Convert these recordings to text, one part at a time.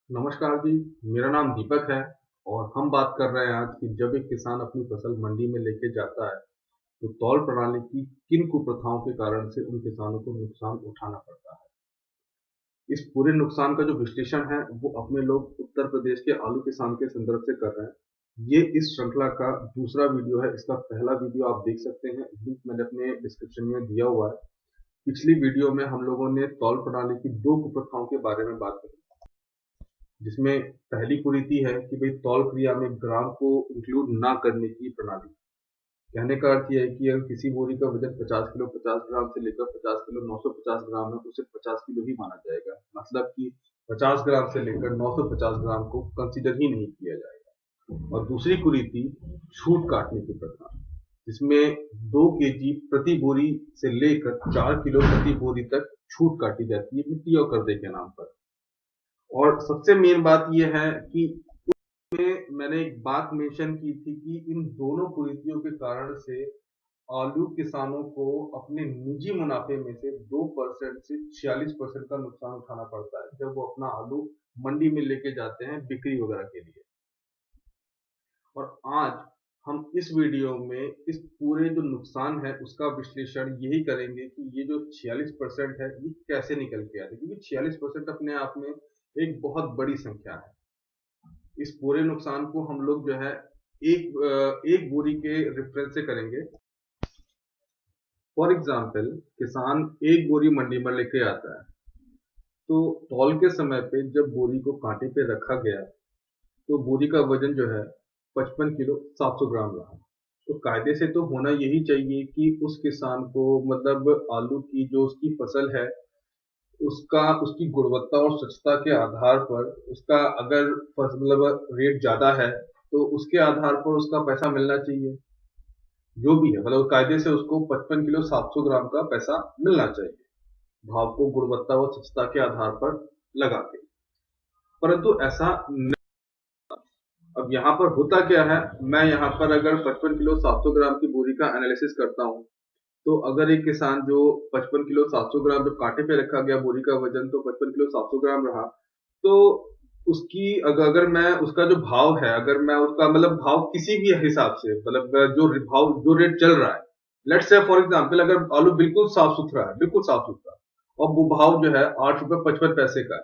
नमस्कार जी, मेरा नाम दीपक है और हम बात कर रहे हैं आज कि जब एक किसान अपनी फसल मंडी में लेके जाता है तो तौल प्रणाली की किन कुप्रथाओं के कारण से उन किसानों को नुकसान उठाना पड़ता है। इस पूरे नुकसान का जो विश्लेषण है वो अपने लोग उत्तर प्रदेश के आलू किसान के संदर्भ से कर रहे हैं। ये इस श्रृंखला का दूसरा वीडियो है। इसका पहला वीडियो आप देख सकते हैं, लिंक मैंने अपने डिस्क्रिप्शन में दिया हुआ है। पिछली वीडियो में हम लोगों ने तौल प्रणाली की दो कुप्रथाओं के बारे में बात की, जिसमें पहली कुरीति है कि भाई तौल क्रिया में ग्राम को इंक्लूड ना करने की प्रणाली। कहने का अर्थ यह है कि अगर किसी बोरी का वजन 50 किलो 50 ग्राम से लेकर 50 किलो 950 ग्राम है तो उसे 50 किलो ही माना जाएगा। मतलब कि 50 ग्राम से लेकर 950 ग्राम को कंसीडर ही नहीं किया जाएगा। और दूसरी कुरीति छूट काटने की प्रथा, जिसमें 2 केजी प्रति बोरी से लेकर 4 किलो प्रति बोरी तक छूट काटी जाती है मिट्टी और कर्जे के नाम पर। और सबसे मेन बात यह है कि मैंने एक बात मेंशन की थी कि इन दोनों कुरीतियों के कारण से आलू किसानों को अपने निजी मुनाफे में से 2% से 46% का नुकसान उठाना पड़ता है जब वो अपना आलू मंडी में लेके जाते हैं बिक्री वगैरह के लिए। और आज हम इस वीडियो में इस पूरे जो नुकसान है उसका विश्लेषण यही करेंगे कि ये जो 46% है ये कैसे निकल के आते हैं, क्योंकि 46% अपने आप में एक बहुत बड़ी संख्या है। इस पूरे नुकसान को हम लोग जो है एक बोरी के रेफरेंस से करेंगे। फॉर एग्जाम्पल, किसान एक बोरी मंडी में लेके आता है, तो तौल के समय पे जब बोरी को कांटे पे रखा गया तो बोरी का वजन जो है 55 किलो 700 ग्राम रहा। तो कायदे से तो होना यही चाहिए कि उस किसान को, मतलब आलू की जो उसकी फसल है उसका, उसकी गुणवत्ता और स्वच्छता के आधार पर उसका अगर मतलब रेट ज्यादा है तो उसके आधार पर उसका पैसा मिलना चाहिए। जो भी है मतलब कायदे से उसको 55 किलो 700 ग्राम का पैसा मिलना चाहिए, भाव को गुणवत्ता और स्वच्छता के आधार पर लगा के। परंतु ऐसा नहीं। अब यहाँ पर होता क्या है, मैं यहाँ पर अगर 55 किलो 700 ग्राम की बोरी का एनालिसिस करता हूँ, तो अगर एक किसान जो 55 किलो 700 ग्राम जब कांटे पे रखा गया बोरी का वजन तो 55 किलो 700 ग्राम रहा, तो उसकी अगर मैं उसका जो भाव है, अगर मैं उसका मतलब भाव किसी भी हिसाब से, मतलब जो भाव जो रेट चल रहा है, लेट्स से फॉर एग्जांपल अगर आलू बिल्कुल साफ सुथरा है, बिल्कुल साफ सुथरा, और वो भाव जो है 8 रुपए 55 पैसे का है,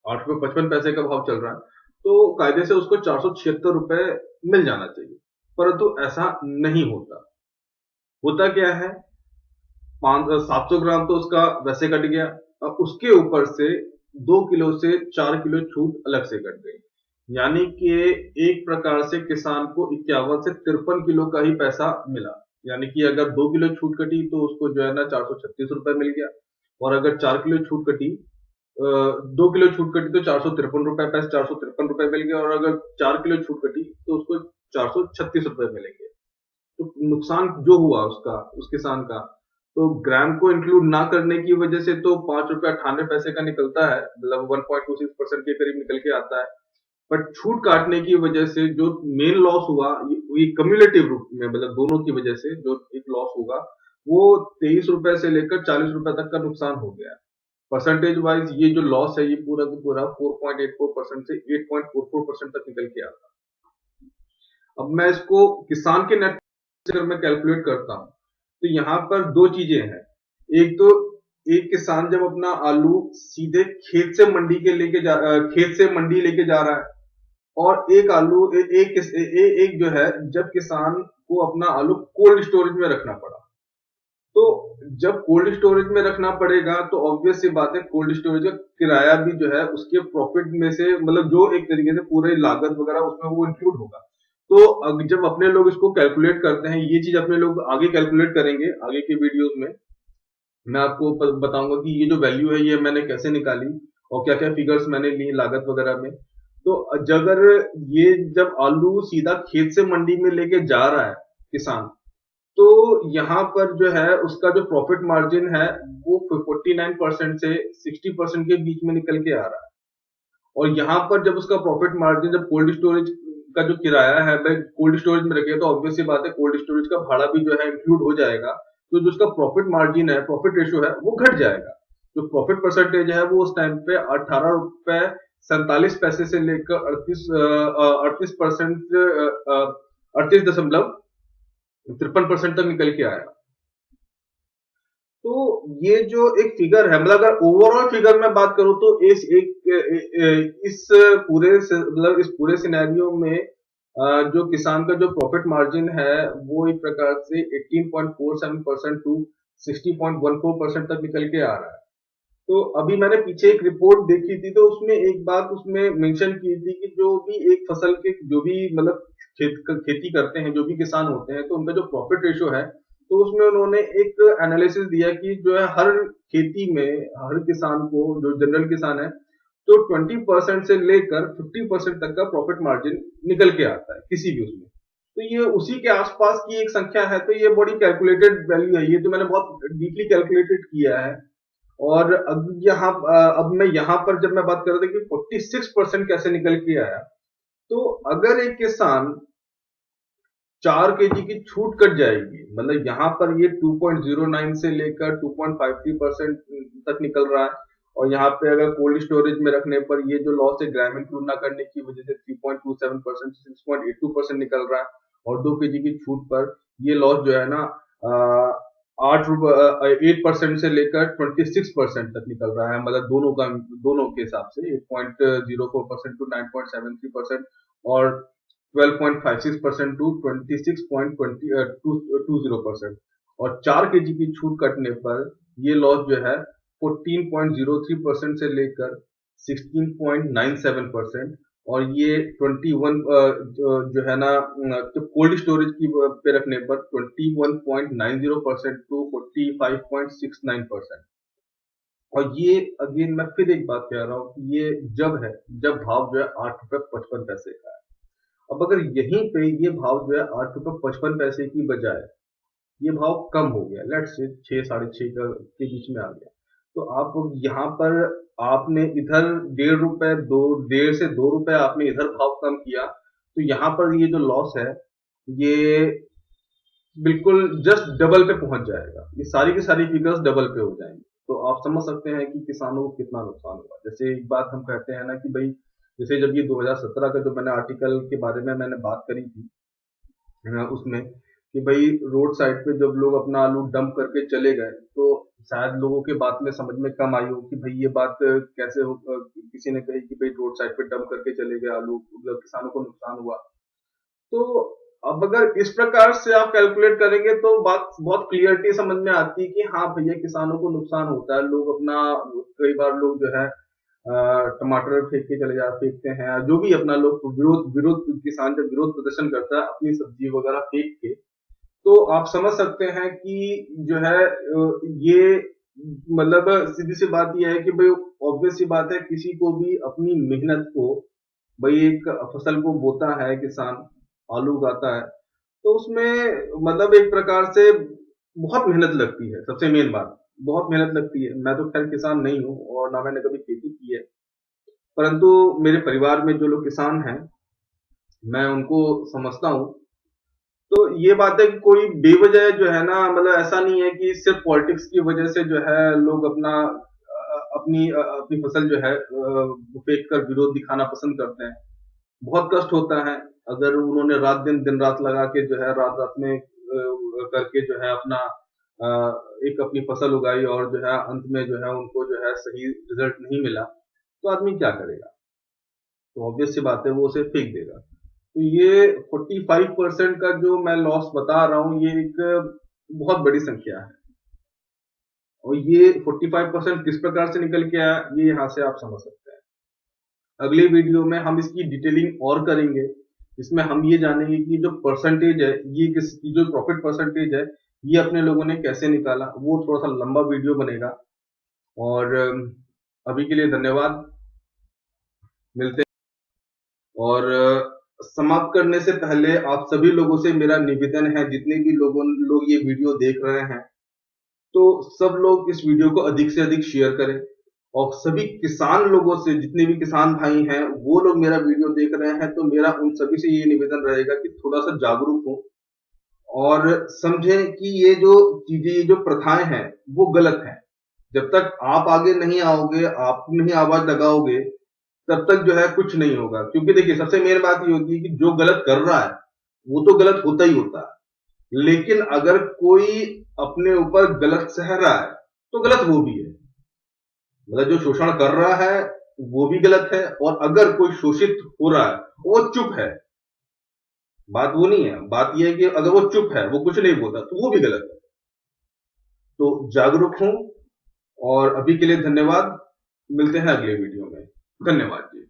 8 रुपए 55 पैसे का भाव चल रहा है, तो कायदे से उसको 476 रुपए मिल जाना चाहिए। परंतु ऐसा नहीं होता। होता क्या है, 700 ग्राम तो उसका वैसे कट गया, अब उसके ऊपर से 2 किलो से 4 किलो छूट अलग से कट गई। यानी कि एक प्रकार से किसान को 51 से 53 किलो का ही पैसा मिला। यानी कि अगर 2 किलो छूट कटी तो उसको जो है ना 436 रुपए मिल गया, और अगर 4 किलो छूट कटी, 2 किलो छूट कटी तो 453 रुपए प्लस 453 रुपए मिल गया, और अगर 4 किलो छूट कटी तो उसको 436 रुपए मिलेंगे। तो नुकसान जो हुआ उसका, उस किसान का, तो ग्राम को इंक्लूड ना करने की वजह से तो 5 रुपए 98 पैसे का निकलता है, मतलब 1.26% के करीब निकल के आता है। बट छूट काटने की वजह से जो मेन लॉस हुआ, ये कम्युलेटिव रूप में, मतलब दोनों की वजह से जो एक लॉस होगा वो 23 रुपए से लेकर 40 रुपए तक का नुकसान हो गया। परसेंटेज वाइज ये जो लॉस है ये पूरा का पूरा 4.84% से 8.44% तक निकल के आता। अब मैं इसको किसान के नेट से अगर मैं कैलकुलेट करता हूँ तो यहाँ पर दो चीजें हैं। एक तो एक किसान जब अपना आलू सीधे खेत से मंडी के खेत से मंडी लेके जा रहा है, और एक आलू एक जो है जब किसान को अपना आलू कोल्ड स्टोरेज में रखना पड़ा। तो जब कोल्ड स्टोरेज में रखना पड़ेगा तो ऑब्वियस सी बात है, कोल्ड स्टोरेज का किराया भी जो है उसके प्रॉफिट में से, मतलब जो एक तरीके से पूरे लागत वगैरह उसमें वो इंक्लूड होगा। तो जब अपने लोग इसको कैलकुलेट करते हैं, ये चीज अपने लोग आगे कैलकुलेट करेंगे आगे के वीडियोस में। मैं आपको बताऊंगा कि ये जो वैल्यू है ये मैंने कैसे निकाली और क्या क्या फिगर्स मैंने ली लागत वगैरह में। तो अगर ये जब आलू सीधा खेत से मंडी में लेके जा रहा है किसान, तो यहाँ पर जो है उसका जो प्रॉफिट मार्जिन है वो 49% से 60% के बीच में निकल के आ रहा है। और यहाँ पर जब उसका प्रॉफिट मार्जिन, जब कोल्ड स्टोरेज का जो किराया है भाई कोल्ड स्टोरेज में रखेगा, तो ऑब्वियस सी बात है कोल्ड स्टोरेज का भाड़ा भी जो है इंक्लूड हो जाएगा, तो जो उसका प्रॉफिट मार्जिन है, प्रॉफिट रेशियो है वो घट जाएगा। जो प्रॉफिट परसेंटेज है वो उस टाइम पे 18 रुपए 47 पैसे से लेकर 38% 38.53% तक निकल के आया। तो ये जो एक फिगर है, मतलब अगर ओवरऑल फिगर में बात करूं तो इस मतलब इस पूरे सिनेरियो में जो किसान का जो प्रॉफिट मार्जिन है वो एक प्रकार से 18.47% टू 60.14% तक निकल के आ रहा है। तो अभी मैंने पीछे एक रिपोर्ट देखी थी, तो उसमें एक बात उसमें मेंशन की थी कि जो भी एक फसल के जो भी मतलब खेती करते हैं, जो भी किसान होते हैं, तो उनका जो प्रॉफिट रेशियो है, तो उसमें उन्होंने एक एनालिसिस दिया कि जो है हर खेती में हर किसान को, जो जनरल किसान है, तो 20% से लेकर 50% तक का प्रॉफिट मार्जिन निकल के आता है किसी भी उसमें। तो ये उसी के आसपास की एक संख्या है, तो ये बड़ी कैलकुलेटेड वैल्यू है, ये तो मैंने बहुत डीपली कैलकुलेटेड किया है। और अब मैं यहाँ पर जब मैं बात कर रहा था कि 46% कैसे निकल के आया, तो अगर एक किसान 4 kg की छूट कट जाएगी, मतलब यहाँ पर ये 2.09 से लेकर 2.53% तक निकल रहा है, और यहाँ पे अगर कोल्ड स्टोरेज में रखने पर ये जो लॉस है ग्रामीण तुलना करने की वजह से 3.27% से 6.82% निकल रहा है, और 2 kg की छूट पर ये लॉस जो है ना 8% से लेकर 26% तक निकल रहा है, मतलब दोनों के हिसाब से 8.04% टू 9.73% और 12.56% टू 26.20% और 4 kg की छूट कटने पर ये लॉस जो है 14.03% से लेकर 16.97% और ये 21 जो है ना तो कोल्ड स्टोरेज की पे रखने पर 21.90% टू 45.69%। और ये अगेन मैं फिर एक बात कह रहा हूँ कि ये जब भाव जो है 8 रुपए 55 पैसे का है। अब अगर यहीं पे ये भाव जो है 8 रुपए 55 पैसे की बजाय ये भाव कम हो गया, लेट्स से 6 साढ़े 6 के बीच में आ गया, तो आप यहाँ पर आपने इधर 1.5 रुपए 1.5 से 2 रुपए आपने इधर भाव कम किया, तो यहाँ पर ये जो लॉस है ये बिल्कुल जस्ट डबल पे पहुंच जाएगा, ये सारी की सारी फिगर्स डबल पे हो जाएंगी। तो आप समझ सकते हैं कि किसानों को कितना नुकसान हुआ। जैसे एक बात हम कहते हैं ना कि भाई, जैसे जब ये 2017 का जो मैंने आर्टिकल के बारे में मैंने बात करी थी उसमें कि भाई रोड साइड पे जब लोग अपना आलू डंप करके चले गए, तो शायद लोगों के बात में समझ में कम आई हो कि भाई ये बात कैसे हो, किसी ने कही कि भाई रोड साइड पे डंप करके चले गए आलू, मतलब किसानों को नुकसान हुआ। तो अब अगर इस प्रकार से आप कैलकुलेट करेंगे तो बात बहुत क्लियरिटी समझ में आती है कि हाँ भैया किसानों को नुकसान होता है, लोग अपना कई बार लोग जो है टमाटर फेंकते हैं, जो भी अपना लोग विरोध किसान जब विरोध प्रदर्शन करता है अपनी सब्जी वगैरह फेंक के, तो आप समझ सकते हैं कि जो है ये मतलब सीधी सी बात यह है कि भाई ऑब्वियस सी बात है, किसी को भी अपनी मेहनत को, भाई एक फसल को बोता है किसान, आलू उगाता है, तो उसमें मतलब एक प्रकार से बहुत मेहनत लगती है। सबसे मेन बात, बहुत मेहनत लगती है। मैं तो खैर किसान नहीं हूँ और ना मैंने कभी खेती की है, परंतु मेरे परिवार में जो लोग किसान हैं मैं उनको समझता हूँ। तो ये बात है कि कोई बेवजह जो है ना, मतलब ऐसा नहीं है कि सिर्फ पॉलिटिक्स की वजह से जो है लोग अपनी फसल जो है फेंक कर विरोध दिखाना पसंद करते हैं। बहुत कष्ट होता है अगर उन्होंने दिन रात लगा के जो है रात रात में करके जो है अपना एक अपनी फसल उगाई और जो है अंत में जो है उनको जो है सही रिजल्ट नहीं मिला, तो आदमी क्या करेगा? तो ऑब्वियस सी बात है वो उसे फेंक देगा। तो ये 45% का जो मैं लॉस बता रहा हूँ ये एक बहुत बड़ी संख्या है, और ये 45% किस प्रकार से निकल के आया ये यहाँ से आप समझ सकते हैं। अगले वीडियो में हम इसकी डिटेलिंग और करेंगे, इसमें हम ये जानेंगे कि जो परसेंटेज है ये किसकी, जो प्रॉफिट परसेंटेज है ये अपने लोगों ने कैसे निकाला, वो थोड़ा सा लंबा वीडियो बनेगा। और अभी के लिए धन्यवाद, मिलते हैं। और समाप्त करने से पहले आप सभी लोगों से मेरा निवेदन है, जितने भी लोग ये वीडियो देख रहे हैं, तो सब लोग इस वीडियो को अधिक से अधिक शेयर करें, और सभी किसान लोगों से, जितने भी किसान भाई हैं वो लोग मेरा वीडियो देख रहे हैं, तो मेरा उन सभी से ये निवेदन रहेगा कि थोड़ा सा जागरूक हो और समझें कि ये जो चीजें, ये जो प्रथाएं हैं वो गलत हैं। जब तक आप आगे नहीं आओगे, आप नहीं आवाज लगाओगे, तब तक जो है कुछ नहीं होगा। क्योंकि देखिए सबसे मेन बात ये होती है कि जो गलत कर रहा है वो तो गलत होता ही होता है, लेकिन अगर कोई अपने ऊपर गलत सह रहा है तो गलत वो भी है। मतलब जो शोषण कर रहा है वो भी गलत है, और अगर कोई शोषित हो रहा है वो चुप है, बात वो नहीं है। बात ये है कि अगर वो चुप है, वो कुछ नहीं बोलता, तो वो भी गलत है। तो जागरूक हूं, और अभी के लिए धन्यवाद। मिलते हैं अगले वीडियो में। धन्यवाद जी।